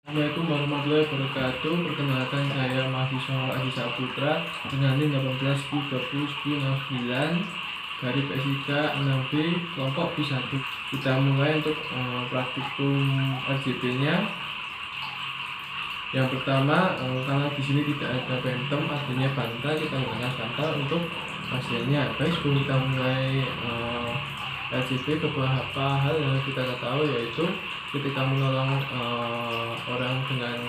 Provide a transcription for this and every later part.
Assalamualaikum warahmatullahi wabarakatuh. Perkenalkan, saya mahasiswa Aji Saputra dengan NIM 18301069 dari PSIK 6B kelompok B1. Kita mulai untuk praktikum RJP-nya. Yang pertama, karena di sini tidak ada phantom, artinya bantal, kita menggunakan bantal untuk pasiennya. Baik, sebelum kita mulai RJP, beberapa hal yang kita ketahui yaitu ketika menolong orang dengan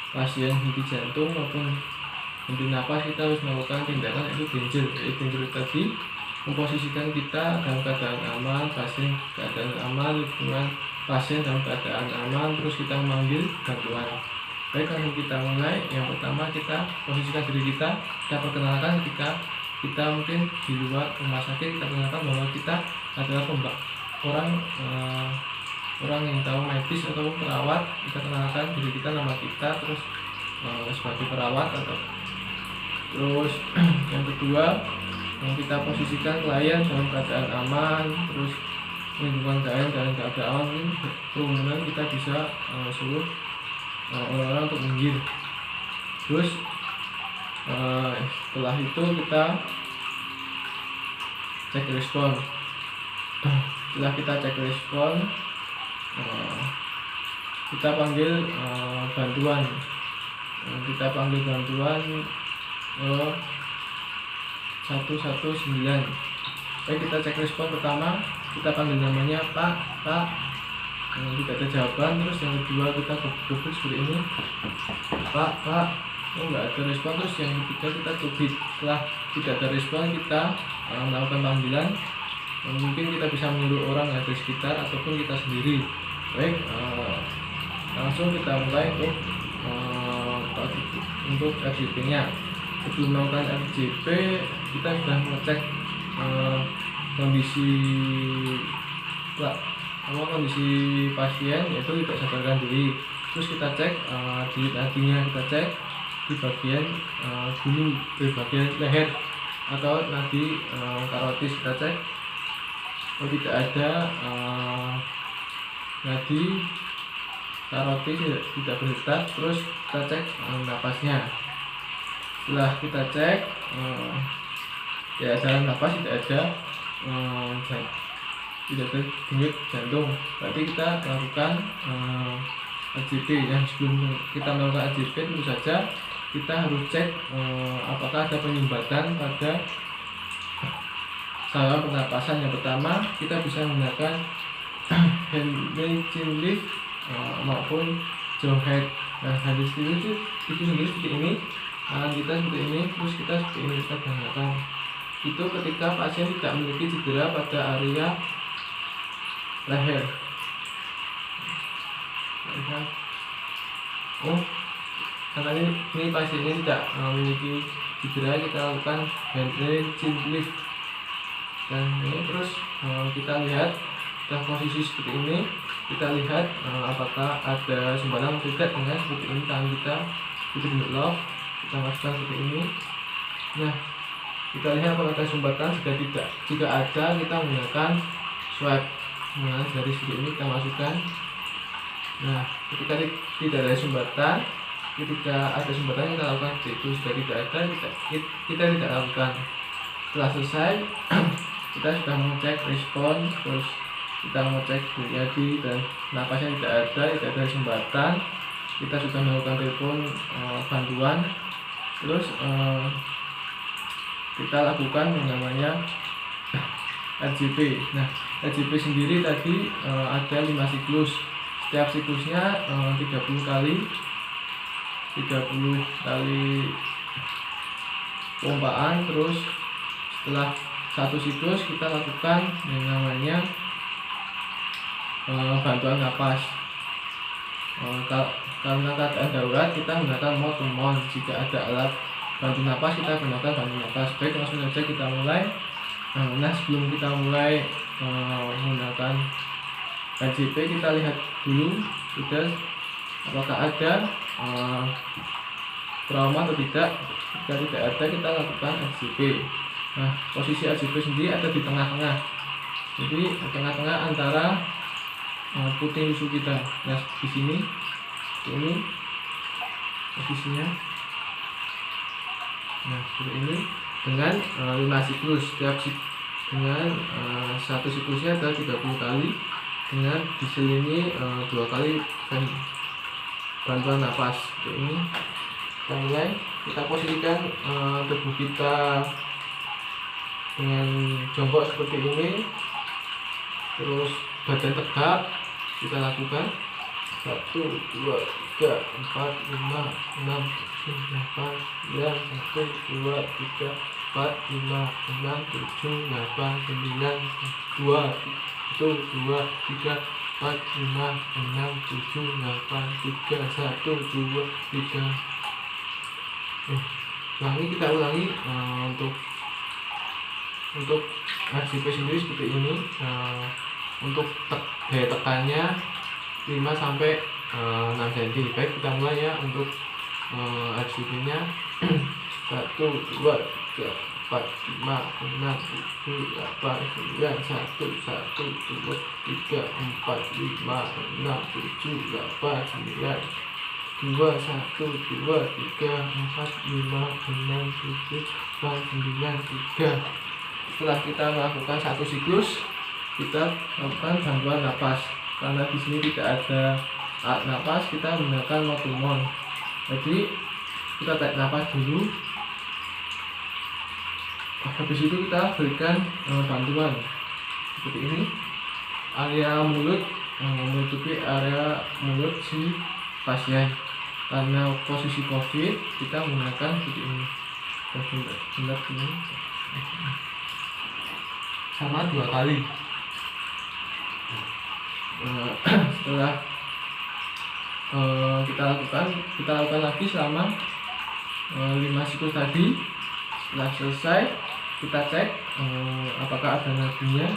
pasien henti jantung maupun henti napas, kita harus melakukan tindakan yaitu danger. Danger tadi memposisikan kita dalam keadaan aman, pasien keadaan aman, lingkungan pasien dalam keadaan aman, terus kita memanggil bantuan. Baik, langsung kita mulai. Yang pertama, kita posisikan diri kita perkenalkan ketika kita mungkin di luar rumah sakit, kita perkenalkan bahwa kita adalah orang yang tahu medis atau perawat. Kita kenalkan diri kita, nama kita, terus sebagai perawat atau terus yang kedua, kita posisikan klien dalam keadaan aman, terus lingkungan klien dalam keadaan aman, kerumunan kita bisa suruh orang-orang untuk minggir. Terus setelah itu kita cek respon. Setelah kita cek respon, kita panggil bantuan. Kita panggil bantuan 119. Baik, kita cek respon pertama, kita panggil namanya Pak, tidak ada jawaban. Terus yang kedua, kita gebuk seperti ini, Pak, nggak ada respon. Terus yang ketiga, kita cubit. Setelah tidak ada respon, kita melakukan panggilan. Mungkin kita bisa menyuruh orang yang ada di sekitar ataupun kita sendiri. Baik, langsung kita mulai untuk RJP-nya. Sebelum melakukan RJP, kita sudah mengecek kondisi pasien, yaitu tidak sadarkan diri. Terus kita cek denyut nadinya, kita cek di bagian hulu, di bagian leher atau nadi karotis. Kita cek tidak ada nadi karotis, tidak berdetak. Terus kita cek napasnya. Setelah kita cek ya dalam napas tidak ada denyut jantung, berarti kita lakukan RJP. Yang sebelum kita melakukan RJP, tentu saja kita harus cek apakah ada penyumbatan pada saluran pernapasan. Yang pertama, kita bisa menggunakan hand chin lift maupun jaw head. Nah, hand chin lift itu sendiri seperti ini, tangan kita seperti ini, terus kita seperti ini, kita gunakan. Itu ketika pasien tidak memiliki cedera pada area leher. Karena ini pasien ini tidak memiliki cedera, kita lakukan hand chin lift. Dan ini terus kita lihat dalam posisi seperti ini, kita lihat apakah ada sumbatan atau tidak. Dengan seperti ini, tangan kita itu bentuk lock, kita masukkan seperti ini. Nah, kita lihat apakah ada sumbatan. Jika ada, kita menggunakan swab. Nah, dari seperti ini kita masukkan. Nah, ketika tidak ada sumbatan, ketika ada sumbatan kita lakukan seperti itu. Jika tidak ada, kita tidak lakukan. Setelah selesai, kita sudah mengecek respon, terus kita mengecek denyut dan napasnya tidak ada sumbatan. Kita sudah melakukan telepon bantuan. Terus kita lakukan yang namanya RJP. Nah, RJP sendiri tadi ada 5 siklus. Setiap siklusnya 30 kali pompaan. Terus setelah satu siklus kita lakukan yang namanya bantuan napas. Karena keadaan darurat, kita menggunakan mode to mouth. Jika ada alat bantu napas, kita gunakan bantu napas. Baik, langsung saja kita mulai. Nah, sebelum kita mulai menggunakan RJP, kita lihat dulu apakah ada trauma atau tidak. Jika tidak ada, kita lakukan RJP. Nah, posisi RJP sendiri ada di tengah-tengah. Jadi di tengah-tengah antara puting lusuh kita. Nah, di sini ini posisinya. Nah seperti ini dengan 5 siklus. Dengan satu siklusnya ada 30 kali, dengan diselingi 2 kali bantuan napas. Seperti ini. Kita mulai, kita posisikan tubuh kita dengan jongkok seperti ini, terus badan tegak. Kita lakukan 1, 2, 3, 4, 5, 6, 7, 8, 9, 1, 2, 3, 4, 5, 6, 7, 8, 9, 2, 1, 2, 3, 4, 5, 6, 7, 8, 3, 1, 2, 3. Kita ulangi untuk RCP sendiri seperti ini. Untuk daya tekannya 5 sampai 6 cm. Baik, kita mulai ya untuk RCP nya 1, 2, 3, 4, 5, 6, 7, 8, 9, 1, 1, 2, 3, 4, 5, 6, 7, 8, 9, 1, 2, 3, 4, 5, 6, 7, 8, 9, 3. Setelah kita melakukan satu siklus, kita lakukan bantuan napas. Karena di sini tidak ada alat napas, kita menggunakan motumon. Jadi kita tarik napas dulu, habis itu kita berikan bantuan seperti ini. Area mulut menutupi area mulut si pasien. Karena posisi COVID, kita menggunakan seperti ini. Benar ini sama 2 kali. Setelah kita lakukan lagi selama 5 siklus tadi. Setelah selesai, kita cek apakah ada nadinya,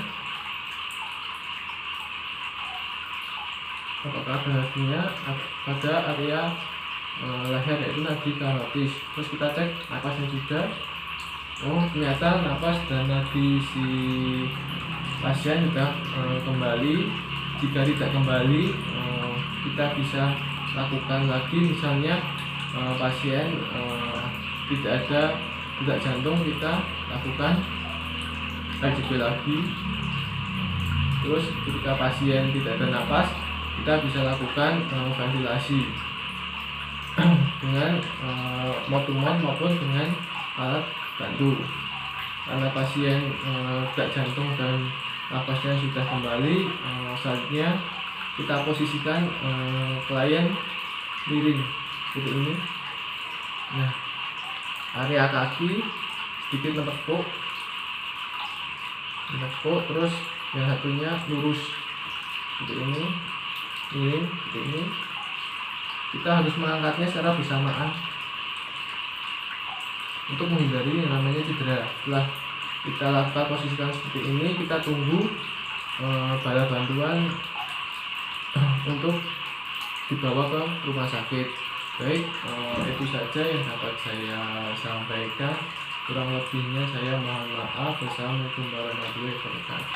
pada area leher, yaitu nadi karotis. Terus kita cek napasnya juga. Oh, ternyata napas dan nadi si pasien sudah kembali. Jika tidak kembali, kita bisa lakukan lagi. Misalnya pasien tidak ada detak jantung, kita lakukan RCP lagi. Terus ketika pasien tidak ada napas, kita bisa lakukan ventilasi dengan motumon maupun dengan alat bantu. Karena pasien detak jantung dan napasnya sudah kembali, selanjutnya kita posisikan klien miring seperti ini. Nah, area kaki sedikit menekuk, terus yang satunya lurus seperti ini, miring seperti ini. Kita harus mengangkatnya secara bersamaan untuk menghindari yang namanya cedera. Setelah kita lakukan posisikan seperti ini, kita tunggu bala bantuan untuk dibawa ke rumah sakit. Baik, itu saja yang dapat saya sampaikan. Kurang lebihnya saya mohon maaf. Wassalamualaikum warahmatullahi wabarakatuh.